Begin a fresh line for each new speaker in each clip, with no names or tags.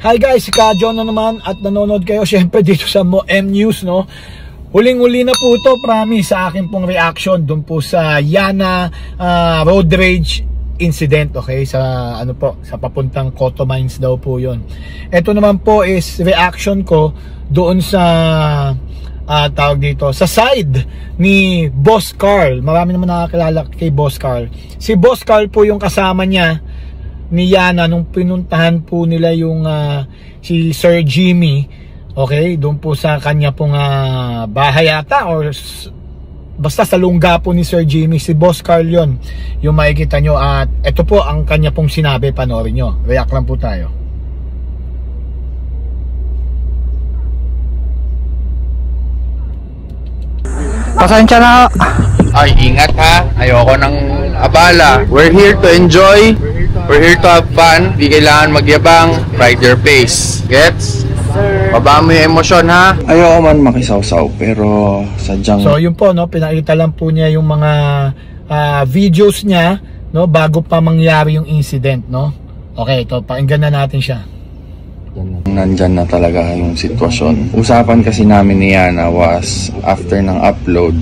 Hi guys, si Ka-John na naman at nanonood kayo syempre dito sa M News, no? Huling-huli na po ito, promise, sa akin pong reaction dun po sa Yana road rage incident, okay? Sa ano po, sa papuntang Cotto Mines daw po 'yon. Ito naman po is reaction ko doon sa tawag dito, sa side ni Boss Carl. Marami naman nakakilala kay Boss Carl. Si Boss Carl po yung kasama niya ni Yana nung pinuntahan po nila yung si Sir Jimmy, okay, doon po sa kanya pong bahay ata or basta sa lungga po ni Sir Jimmy. Si Boss Carl yon yung makikita nyo at ito po ang kanya pong sinabi, panoorin nyo, react lang po tayo.
Pasensya na.
Ay, ingat ha. Ayoko ng abala. We're here to enjoy. We're here to have fun. Di kailangan magyabang. Ride your pace. Gets? Baba mo yung emosyon ha.
Ayoko man makisawsaw pero sadyang...
So yun po, no, pinakita lang po niya yung mga videos niya, no, bago pa mangyari yung incident, no. Okay, ito, pakinggan na natin siya.
Nandyan na talaga yung sitwasyon. Usapan kasi namin ni Yana was after ng upload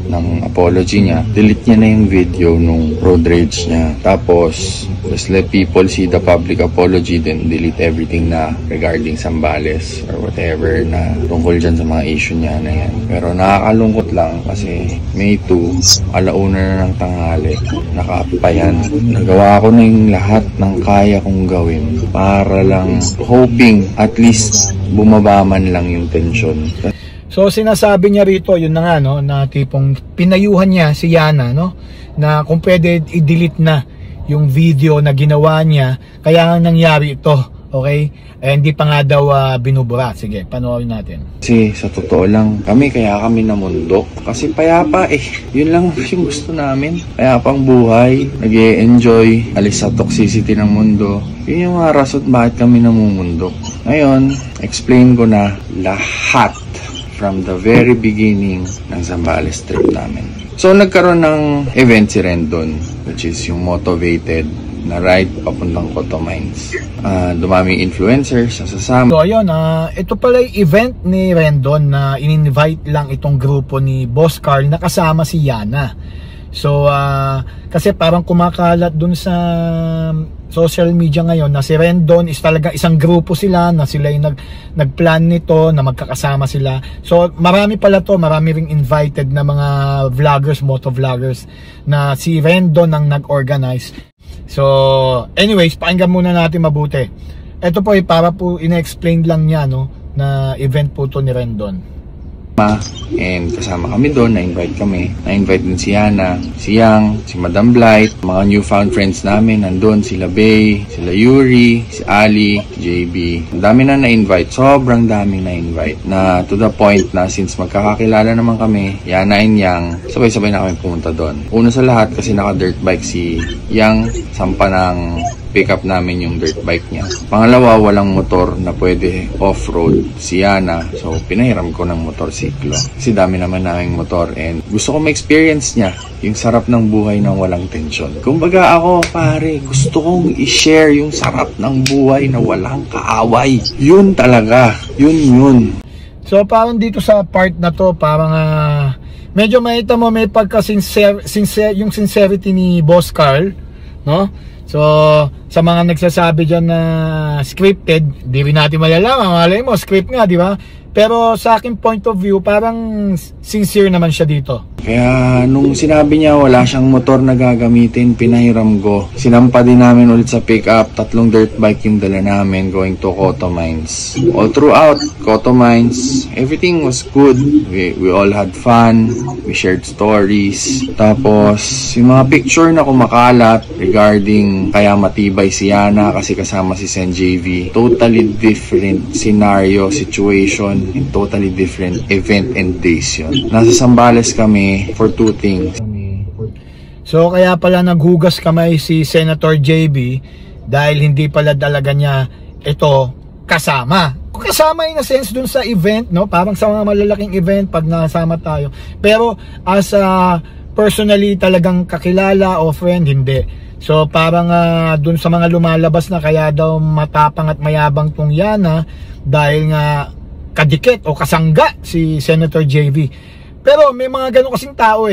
ng apology niya, delete niya na yung video nung road rage niya. Tapos, just let people see the public apology, then delete everything na regarding Zambales or whatever na tungkol dyan sa mga issue niya na yan. Pero nakakalungkot lang kasi May 2, alauna na ng tanghali, nakapayan. Nagawa ko na yung lahat ng kaya kong gawin para lang hoping at least bumaba man lang yung tension.
So sinasabi niya rito, yun na nga, no, na tipong pinayuhan niya si Yana, no, na kung pwede i-delete na yung video na ginawa niya, kaya nga nangyari ito, okay? Eh, hindi pa nga daw binubura. Sige, panoorin natin.
Kasi sa totoo lang, kaya kami namundok. Kasi payapa yun lang yung gusto namin. Payapang buhay, nag-e-enjoy, alis sa toxicity ng mundo. Yun yung rason bakit kami namumundok. Ngayon, explain ko na lahat from the very beginning ng Zambales trip namin. So nagkaroon ng event si Rendon, which is yung motivated na ride papuntang Cotto Mines. Dumaming influencers sa sasama.
So ayun, ito pala yung event ni Rendon na in-invite lang itong grupo ni Boss Carl na kasama si Yana. So kasi parang kumakalat dun sa social media ngayon na si Rendon is talaga isang grupo sila, na sila yung nagplan nito, na magkakasama sila. So marami pala to, marami ring invited na mga vloggers, motovloggers, na si Rendon ang nag-organize. So anyways, pakinggan muna natin mabuti. Ito po para po ina-explain lang niya, no, na event po to ni Rendon.
And kasama kami doon, na-invite kami. Na-invite din si Yana, si Yang, si Madam Blight, mga newfound friends namin nandun, sila Bay, sila Yuri, si Ali, si JB. Ang dami na na-invite, sobrang daming na-invite. Na to the point na since magkakakilala naman kami, Yana and Yang, sabay-sabay na kami pumunta doon. Una sa lahat kasi naka-dirt bike si Yang, sampa ng pick up namin yung dirt bike niya. Pangalawa, walang motor na pwede off-road si Yana, so pinahiram ko ng motorsiklo kasi dami naman naming motor and gusto ko ma-experience niya yung sarap ng buhay na walang tension. Kumbaga ako, pare, gusto kong i-share yung sarap ng buhay na walang kaaway. Yun talaga, yun.
So parang dito sa part na to, parang medyo makita mo may yung sincerity ni Boss Carl, no? So, sa mga nagsasabi dyan na scripted, di rin natin malalaman. Malay mo, script nga, di ba? Pero sa akin point of view, parang sincere naman siya dito.
Kaya nung sinabi niya wala siyang motor na gagamitin, pinahiram ko. Sinampa din namin ulit sa pick-up, 3 dirt bike yung dala namin going to Cotto Mines. All throughout Cotto Mines, everything was good. We all had fun, we shared stories. Tapos, yung mga picture na kumakalat regarding kaya matibay si Yana kasi kasama si Sen JV, totally different scenario, situation, and totally different event and days yun. Nasa Zambales kami for 2 things.
So kaya pala naghugas kamay si Senator JB dahil hindi pala dalaga niya ito kasama. Kung kasama in a sense dun sa event, no, parang sa mga malalaking event pag nasama tayo. Pero as a personally talagang kakilala o friend, hindi. So parang dun sa mga lumalabas na kaya daw matapang at mayabang tong Yana dahil nga kadikit o kasangga si Senator JV. Pero may mga ganun kasing tao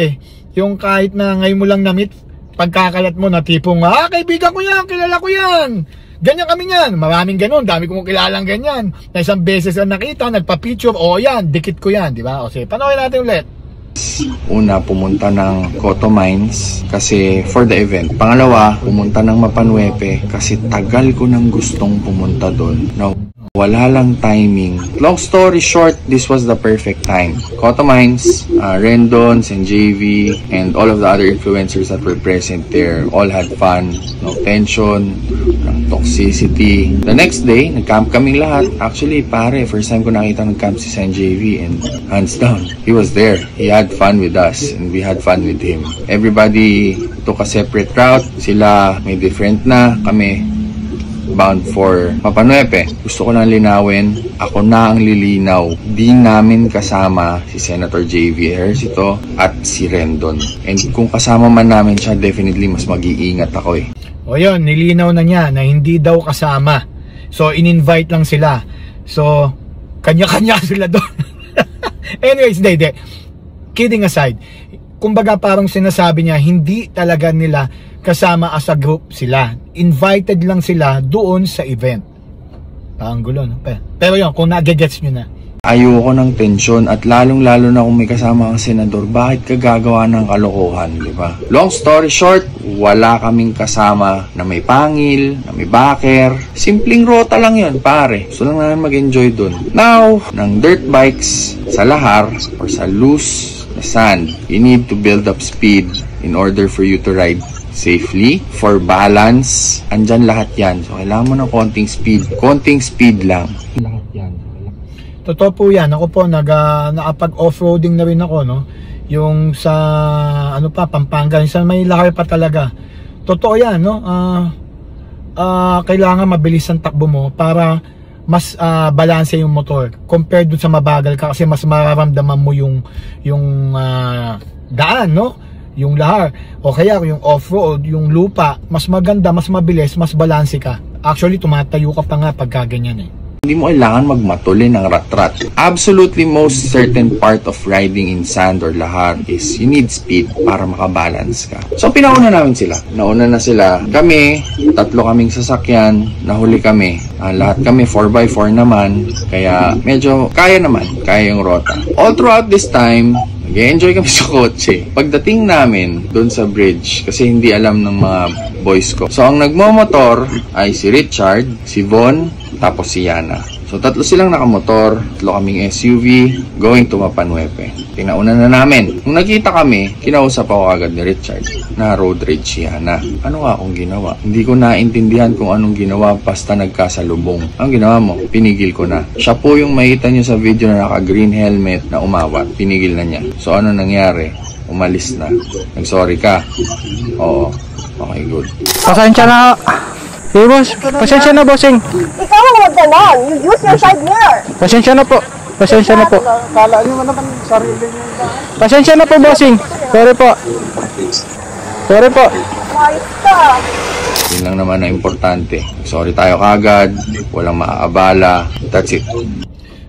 yung kahit na ngayon mo lang na-meet, pagkakalat mo na tipong, kaibigan ko yan, kilala ko yan, ganyan kami yan. Maraming ganun, dami kong kilalang ganyan na isang beses ang nakita, nagpa-picture, yan, dikit ko yan, di ba? O sige, panoorin natin ulit.
Una, pumunta ng Cotto Mines kasi for the event. Pangalawa, pumunta ng Mapanuepe kasi tagal ko nang gustong pumunta doon. Now, wala lang timing. Long story short, this was the perfect time. Cotto Mines, Rendon, JV, and all of the other influencers that were present there all had fun. No tension, no toxicity. The next day, nag-camp kaming lahat. Actually, pare, first time ko nakita nag-camp si JV, and hands down, he was there. He had fun with us and we had fun with him. Everybody took a separate route. Sila may different na, kami bound for Mapanuepe. Gusto ko lang linawin, ako na ang lilinaw. Di namin kasama si Senator JV Ejercito at si Rendon. And kung kasama man namin siya, definitely mas mag-iingat ako
O yun, nilinaw na niya na hindi daw kasama. So, in-invite lang sila. So, kanya-kanya sila doon. Anyways, hindi. Kidding aside, kumbaga parang sinasabi niya, hindi talaga nila kasama as a group sila. Invited lang sila doon sa event. Parang gulo, no? Pero yun, kung nagigets nyo na.
Ayoko ng tensyon at lalong-lalo na kung may kasama kang senador, bakit ka gagawa ng kalokohan, di ba? Long story short, wala kaming kasama na may pangil, na may backer. Simpleng rota lang yun, pare. Gusto lang namin mag-enjoy dun. Now, ng dirt bikes sa lahar or sa loose na sand, you need to build up speed in order for you to ride safely. For balance, andyan lahat yan. So, kailangan mo ng konting speed lang. Lahat yan.
Totoo po yan. Ako po, nakapag-off-roading na rin ako, no? Yung sa, Pampanga. Sa may lahar pa talaga. Totoo yan, no? Kailangan mabilis ang takbo mo para mas balanse yung motor. Compared dun sa mabagal ka kasi mas mararamdaman mo yung daan, no? Yung lahar, o kaya yung off-road, yung lupa, mas maganda, mas mabilis, mas balanse ka. Actually, tumatayo ka pa nga pagka ganyan
Hindi mo kailangan magmatuli ng rat-rat. Absolutely most certain part of riding in sand or lahar is you need speed para makabalance ka. So, pinauna namin sila. Nauna na sila. Kami, 3 kaming sasakyan, nahuli kami. Lahat kami 4x4 naman, kaya medyo kaya yung rota. All throughout this time, nag-enjoy kami sa kotse. Pagdating namin doon sa bridge, kasi hindi alam ng mga boys ko. So, ang nagmomotor ay si Richard, si Von, tapos si Yana. So, 3 silang nakamotor, 3 kaming SUV, going to Mapanuepe. Pinauna na namin. Nung nakita kami, kinausap ako agad ni Richard na road rage si Yana. Ano nga akong ginawa? Hindi ko naintindihan kung anong ginawa basta nagkasalubong. Ang ginawa mo, pinigil ko na. Siya po yung makita nyo sa video na naka-green helmet na umawat. Pinigil na niya. So, ano nangyari? Umalis na. Nag-sorry ka? Oo. Okay, good.
Pasensya na. Hey, boss. Pasensya na, bossing.
Ikaw ang magdanon. You use your side mirror.
Pasensya na po. Pasensya na po.
Kala nyo naman sarili nyo.
Pasensya na po, bossing. Sorry po. Sorry po.
Ayos ka.
Yun lang naman na importante. Sorry tayo kagad. Walang maaabala. That's it.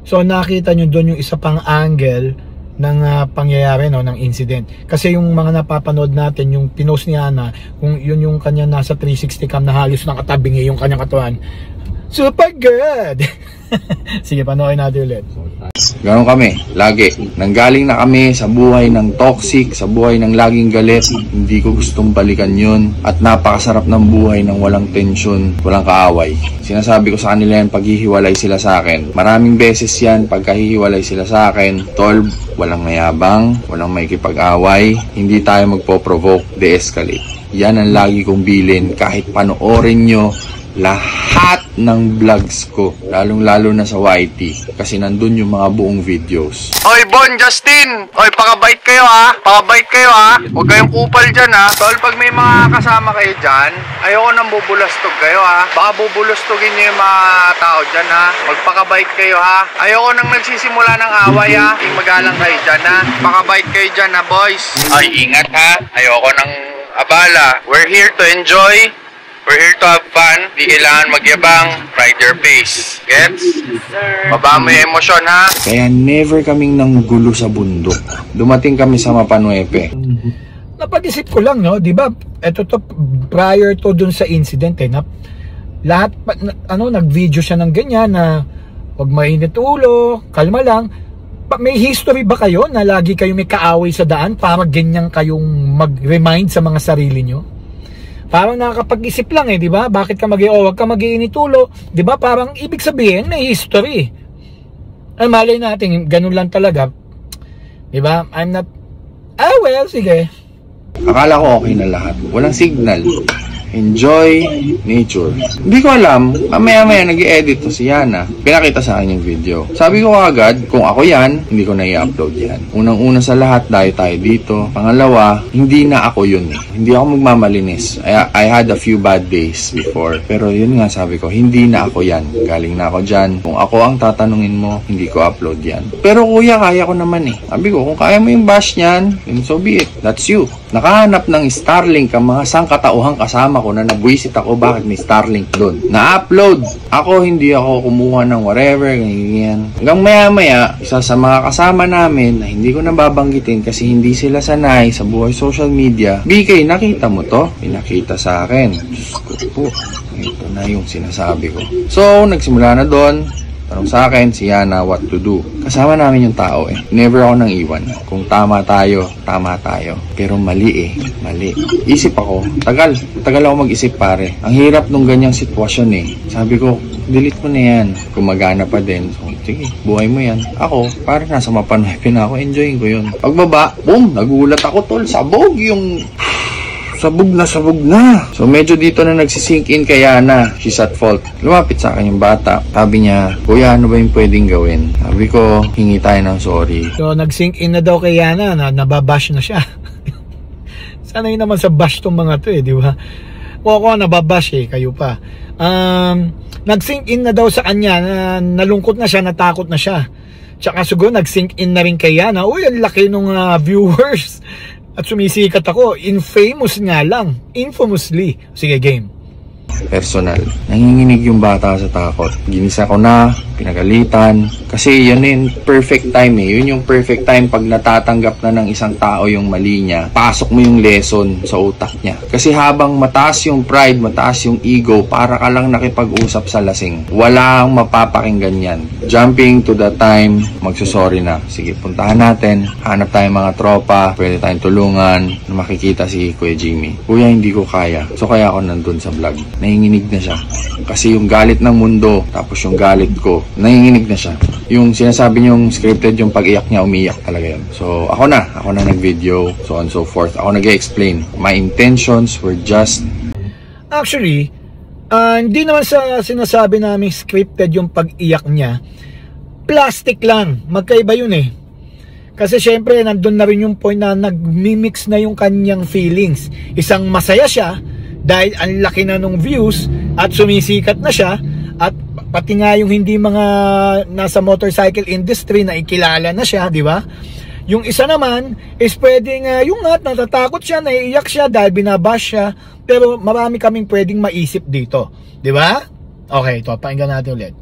So, nakita nyo doon yung isa pang angle ng pangyayari, no, ng incident. Kasi yung mga napapanood natin, yung pinost ni Ana, kung yun yung kanya nasa 360 cam na halos nakatabingi yung kanyang katawan. Super good! Sige, panoorin natin ulit.
Ganon kami, lagi. Nanggaling na kami sa buhay ng toxic, sa buhay ng laging galit. Hindi ko gustong balikan yun. At napakasarap ng buhay ng walang tensyon, walang kaaway. Sinasabi ko sa kanila yan, paghihiwalay sila sa akin. Maraming beses yan, pagkahihiwalay sila sa akin. Tol, walang mayabang, walang makikipag-away. Hindi tayo magpo-provoke, de-escalate. Yan ang lagi kong bilin. Kahit panoorin nyo lahat ng vlogs ko, lalong-lalo na sa YT, kasi nandun yung mga buong videos.
Hoy, Bon Justin! natin. Oy, pakabait kayo ha. Pakabait kayo ha. Huwag kayong kupal dyan ha. Tol, pag may mga kasama kayo dyan, ayoko nang bubulastog kayo ha. Baka bubulastogin nyo yung mga tao dyan ha. Magpakabait kayo ha. Ayoko nang nagsisimula ng away ha. Magalang kayo dyan ha. Pakabait kayo dyan ha, boys. Ay, ingat ha. Ayoko nang abala. We're here to enjoy. We're here to have fun. Di kailangan magyabang. Pride your face. Gets? Baba mo yung emosyon ha.
Kaya never kaming nanggulo sa bundok. Dumating kami sa Mapanuepe.
Napag-isip ko lang, no, 'di ba? Ito to prior to dun sa incident lahat nag-video siya ng ganyan na wag mainit ulo, kalma lang. May history ba kayo na lagi kayo may kaaway sa daan para ganyan kayong mag-remind sa mga sarili nyo? Parang nakakapag-isip lang 'di ba? Bakit ka wag ka mag-iinit ulo, 'di ba? Parang ibig sabihin may history. Ay malay natin ganun lang talaga. 'Di ba? Well, sige.
Akala ko okay na lahat. Walang signal. Enjoy nature. Hindi ko alam, maya nag-i-edit to si Yana. Pinakita sa akin yung video. Sabi ko agad, kung ako yan, hindi ko na i-upload yan. Unang-una sa lahat, tayo dito. Pangalawa, hindi na ako yun eh. Hindi ako magmamalinis. I had a few bad days before. Pero yun nga sabi ko, hindi na ako yan. Galing na ako dyan. Kung ako ang tatanungin mo, hindi ko upload yan. Pero kuya, kaya ko naman eh. Sabi ko, kung kaya mo yung bash niyan, then so be it. That's you. Nakahanap ng Starlink ang mga sangkatauhang kasama ko na nabwisit ako bakit may Starlink doon. Na-upload. Ako, hindi ako kumuha ng whatever, ganyan. Hanggang maya-maya, isa sa mga kasama namin na hindi ko nababanggitin kasi hindi sila sanay sa buhay social media. BK, nakita mo to? Pinakita sa akin. Diyos ko po. Ito na yung sinasabi ko. So, nagsimula na doon. Tanong sa akin, si Yana, what to do? Kasama namin yung tao eh. Never ako nang iwan. Kung tama tayo, tama tayo. Pero mali eh. Mali. Isip ako. Tagal ako mag-isip pare. Ang hirap nung ganyang sitwasyon eh. Sabi ko, delete mo na yan. Gumagana pa din. So, sige, buhay mo yan. Ako, parang nasa Mapanuepe na ako. Enjoying ko yun. Pagbaba, boom, nagulat ako tol. Sabog yung... Sabog na. So medyo dito na nagsisink in kay Yana. She's at fault. Lumapit sa akin yung bata. Sabi niya, kuya, ano ba yung pwedeng gawin? Sabi ko, hingi tayo ng sorry. So nagsink in na daw kay Yana na nababash na siya. Sanay naman sa bash tong mga to eh, di ba? O ako nababash eh, kayo pa. Nagsink in na daw sa kanya na nalungkot na siya, natakot na siya. Tsaka siguro nagsink in na rin kay Yana. Uy, ang laki nung viewers. At sumisikat ako, infamous nga lang, infamously. Sige, game. Personal. Nanginginig yung bata sa takot. Ginisa ko na, pinagalitan. Kasi yun yung perfect time eh. Yun yung perfect time pag natatanggap na ng isang tao yung mali niya. Pasok mo yung lesson sa utak niya. Kasi habang mataas yung pride, mataas yung ego, para ka lang nakipag-usap sa lasing. Walang mapapakinggan yan. Jumping to the time, magsusorry na. Sige, puntahan natin. Hanap tayong mga tropa. Pwede tayong tulungan. Makikita si Kuya Jimmy. Kuya, hindi ko kaya. So kaya ako nandun sa vlog. Nanginginig na siya. Kasi yung galit ng mundo, tapos yung galit ko, nanginginig na siya. Yung sinasabi niyong scripted, yung pag-iyak niya, umiyak talaga yun. So, ako na nag-video, so on so forth. Ako nag-explain. My intentions were just... Actually, hindi naman sa sinasabi namin scripted yung pag-iyak niya. Plastic lang. Magkaiba yun eh. Kasi syempre, nandun na rin yung point na nag-mimix na yung kanyang feelings. Isang masaya siya, dahil ang laki na nung views at sumisikat na siya, at pati nga yung hindi mga nasa motorcycle industry na ikilala na siya, di ba? Yung isa naman is pwedeng yung natatakot siya, naiiyak siya dahil binabash siya, pero marami kaming pwedeng maisip dito, di ba? Okay, ito, pakinggan natin ulit.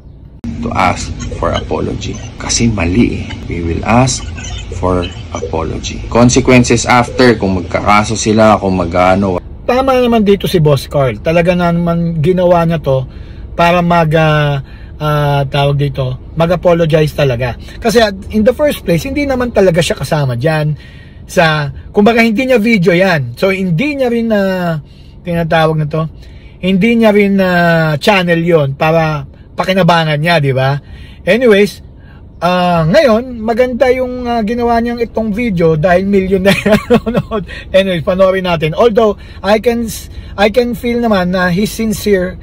To ask for apology. Kasi mali eh. We will ask for apology. Consequences after, kung magkakaso sila, kung magano. Tama naman dito si Boss Carl. Talaga naman ginawa niya to para mag-apologize talaga. Kasi in the first place, hindi naman talaga siya kasama dyan. Kumbaga hindi niya video yan. So hindi niya rin tinatawag na to, hindi niya rin channel yon para pakinabangan niya, di ba? Anyways, ngayon, maganda yung ginawa niyang itong video dahil million na nanonood. Anyway, panoorin natin. Although, I can feel naman na he's sincere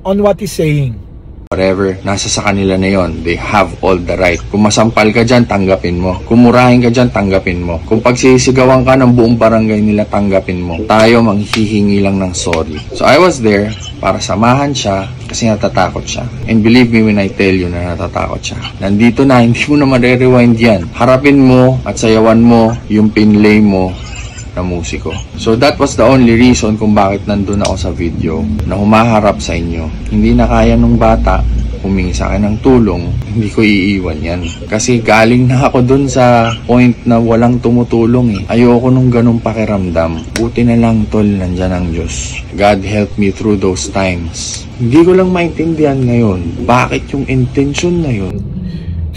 on what he's saying. Whatever, nasa sa kanila na yon. They have all the right. Kung masampal ka dyan, tanggapin mo. Kung murahin ka dyan, tanggapin mo. Kung pagsisigawan ka ng buong barangay nila, tanggapin mo. Tayo manghihingi lang ng sorry. So I was there para samahan siya kasi natatakot siya. And believe me when I tell you na natatakot siya. Nandito na, hindi mo na ma-rewind yan. Harapin mo at sayawan mo yung pinlay mo na musiko. So that was the only reason kung bakit nandun ako sa video na humaharap sa inyo. Hindi na kaya nung bata humingi sa akin ng tulong, hindi ko iiwan yan. Kasi galing na ako dun sa point na walang tumutulong eh. Ayoko nung ganung pakiramdam. Buti na lang tol, nandyan ang Diyos. God help me through those times. Hindi ko lang maintindihan ngayon bakit yung intention na yun.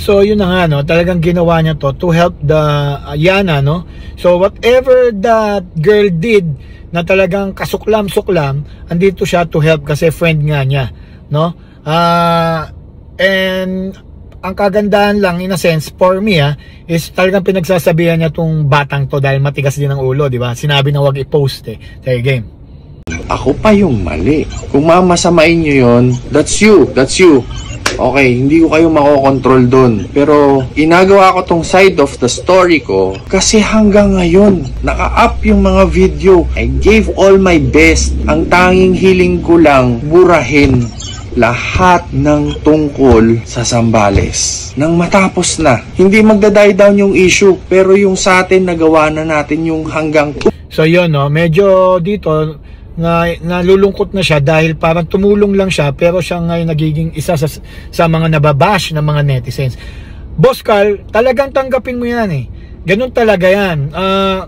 So yun na nga, no, talagang ginawa niya to help the Yana, no. So whatever that girl did na talagang kasuklam-suklam, andito siya to help kasi friend nga niya, no. And ang kagandahan lang in a sense for me is talagang pinagsasabihan niya tong batang to dahil matigas din ang ulo, di ba? Sinabi na wag i-post Say game.
Ako pa yung mali. Kung mamasamain nyo yun, that's you. Okay, hindi ko kayo makokontrol dun. Pero inagawa ko tong side of the story ko kasi hanggang ngayon, naka-up yung mga video. I gave all my best. Ang tanging hiling ko lang, burahin lahat ng tungkol sa Zambales. Nang matapos na, hindi magda-die down yung issue, pero yung sa atin, nagawa na natin yung hanggang...
So yun, no, medyo dito nalulungkot na siya dahil parang tumulong lang siya pero siya ngayon nagiging isa sa mga nababash ng mga netizens. Boss Carl, talagang tanggapin mo yan eh. Ganun talaga yan.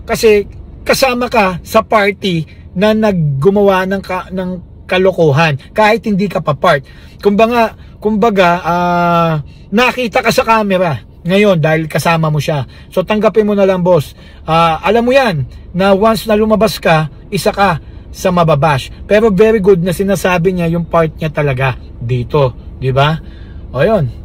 Kasi kasama ka sa party na naggumawa ng kalokohan kahit hindi ka pa part. Kumbaga, nakita ka sa camera ngayon dahil kasama mo siya. So tanggapin mo na lang, boss. Alam mo yan na once na lumabas ka, isa ka sa mababash. Pero very good na sinasabi niya yung part niya talaga dito, di ba? O yun.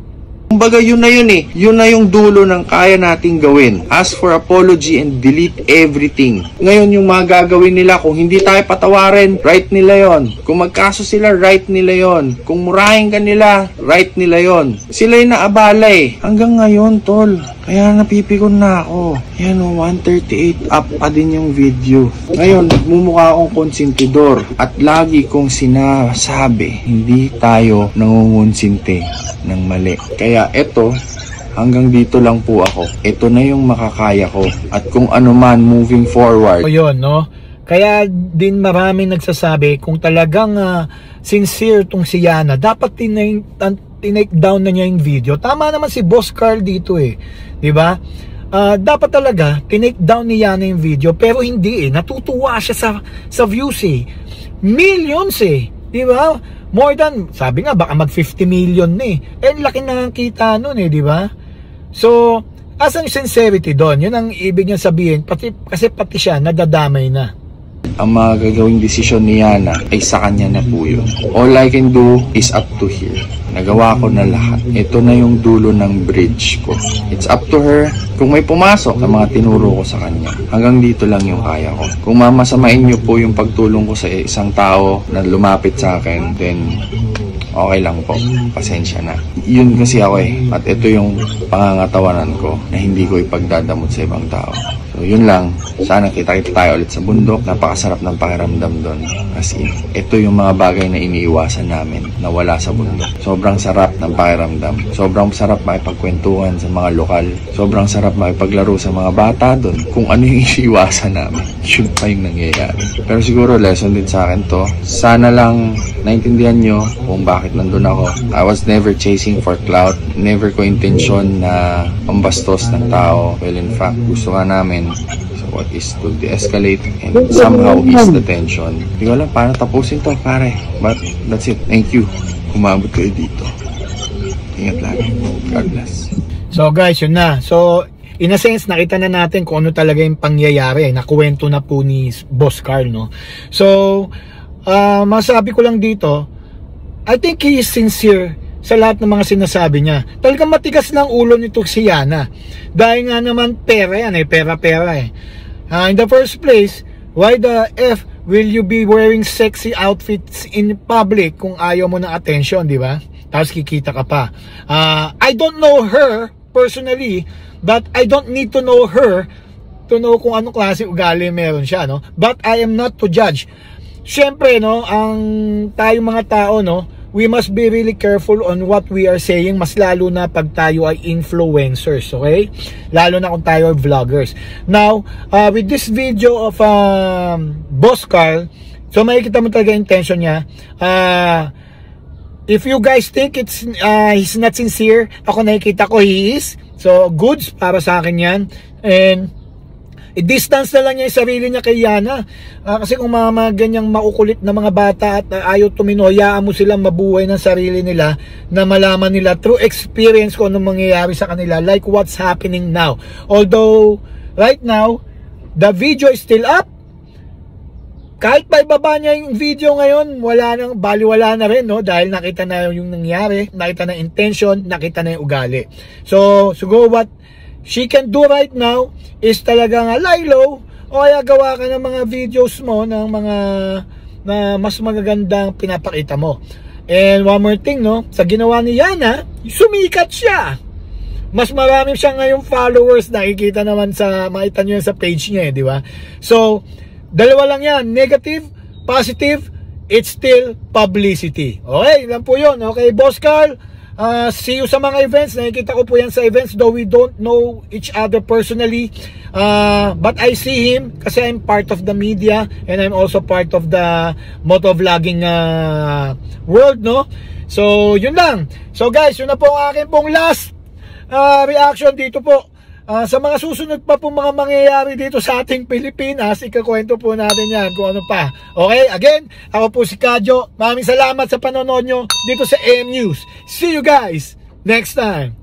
Kumbaga yun na yun eh. Yun na yung dulo ng kaya nating gawin. Ask for apology and delete everything. Ngayon yung mga gagawin nila, kung hindi tayo patawarin, right nila yon. Kung magkaso sila, right nila yon. Kung murahin ka nila, right nila yon. Sila'y naabala eh. Hanggang ngayon, tol. Kaya napipikon na ako. Yan o, 138 up pa din yung video. Ngayon, nagmumukha akong konsentidor. At lagi kong sinasabi, hindi tayo nangungonsinti ng mali. Kaya eto, hanggang dito lang po ako. Ito na yung makakaya ko. At kung ano man, moving forward.
O yun, no? Kaya din maraming nagsasabi, kung talagang sincere tong si Yana, dapat tinake down na niya yung video. Tama naman si Boss Carl dito eh. Diba? Dapat talaga tinake down ni Yana yung video, pero hindi eh. Natutuwa siya sa views eh. Millions eh. Diba? More than, sabi nga, baka mag 50 million na eh. Laki na ang kita nun eh, diba? So, asan yung sincerity doon? Yun ang ibig niya sabihin. Kasi pati siya, nadadamay na.
Ang mga gagawing desisyon ni Yana ay sa kanya na po yun. All I can do is up to here. Nagawa ko na lahat. Ito na yung dulo ng bridge ko. It's up to her. Kung may pumasok sa mga tinuro ko sa kanya, hanggang dito lang yung kaya ko. Kung mamasamain niyo po yung pagtulong ko sa isang tao na lumapit sa akin, then okay lang po. Pasensya na. Yun kasi ako eh. At ito yung pangangatawanan ko na hindi ko ipagdadamot sa ibang tao. So yun lang. Sana kita-kita tayo ulit sa bundok. Napakasarap ng pakiramdam doon. Kasi ito yung mga bagay na iniiwasan namin na wala sa bundok. Sobrang sarap ng pakiramdam. Sobrang sarap makipagkwentuhan sa mga lokal. Sobrang sarap makipaglaro sa mga bata doon. Kung ano yung iniiwasan namin, yun pa yung nangyayari. Pero siguro lesson din sa akin to. Sana lang naintindihan nyo kung bakit nandun ako. I was never chasing for clout. Never ko intention na pambastos ng tao. Well, in fact, gusto nga namin what is to de-escalate and somehow ease the tension. Hindi ko alam paano tapusin to, pare. But that's it. Thank you. Umabot kayo dito. Ingat lagi. God bless.
So guys, yun na. So, in a sense, nakita na natin kung ano talaga yung pangyayari. Nakuwento na po ni Boss Carl, no? So, masabi ko lang dito, I think he is sincere sa lahat ng mga sinasabi niya. Talagang matigas lang ulo nito si Yana. Dahil nga naman pera yan eh. Pera-pera eh. In the first place, why the F will you be wearing sexy outfits in public kung ayaw mo ng attention, di ba? tapos kikita ka pa. I don't know her personally, but I don't need to know her to know kung anong klase ugali meron siya, no? But I am not to judge. Siyempre, no, ang tayong mga tao, no, we must be really careful on what we are saying, mas lalo na pag tayo ay influencers, okay? Lalo na kung tayo ay vloggers. Now, with this video of Boss Carl, so makikita mo talaga intention niya. If you guys think he's not sincere, ako nakikita ko he is. So, goods para sa akin yan. And i-distance na lang niya yung sarili niya kay Yana. Kasi kung mga ganyang makukulit na mga bata at ayaw tumino, hayaan mo silang mabuhay ng sarili nila, na malaman nila through experience kung anong mangyayari sa kanila, like what's happening now. Although, right now, the video is still up. Kahit pa ibaba niya yung video ngayon, baliwala na rin, no? Dahil nakita na yung nangyari, nakita na intention, nakita na yung ugali. So, siguro what she can do right now is talagang lie low, o kaya gawa ka ng mga videos mo ng mga na mas magagandang pinapakita mo. And one more thing, no? Sa ginawa ni Yana, sumikat siya. Mas marami siya ngayong followers, nakikita naman makita nyo yan sa page niya, di ba? So, dalawa lang yan, negative, positive, it's still publicity. Okay, lang po yun. Okay, Boss Carl, see you sa mga events. Nakikita ko po yan sa events, though we don't know each other personally. But I see him kasi I'm part of the media and I'm also part of the motovlogging world, no? So, yun lang. So guys, yun na po ang akin pong last reaction dito po. Sa mga susunod pa po mga mangyayari dito sa ating Pilipinas, ikakwento po natin yan kung ano pa. Okay, again, ako po si Kadyo. Maraming salamat sa panonood nyo dito sa AM News. See you guys next time.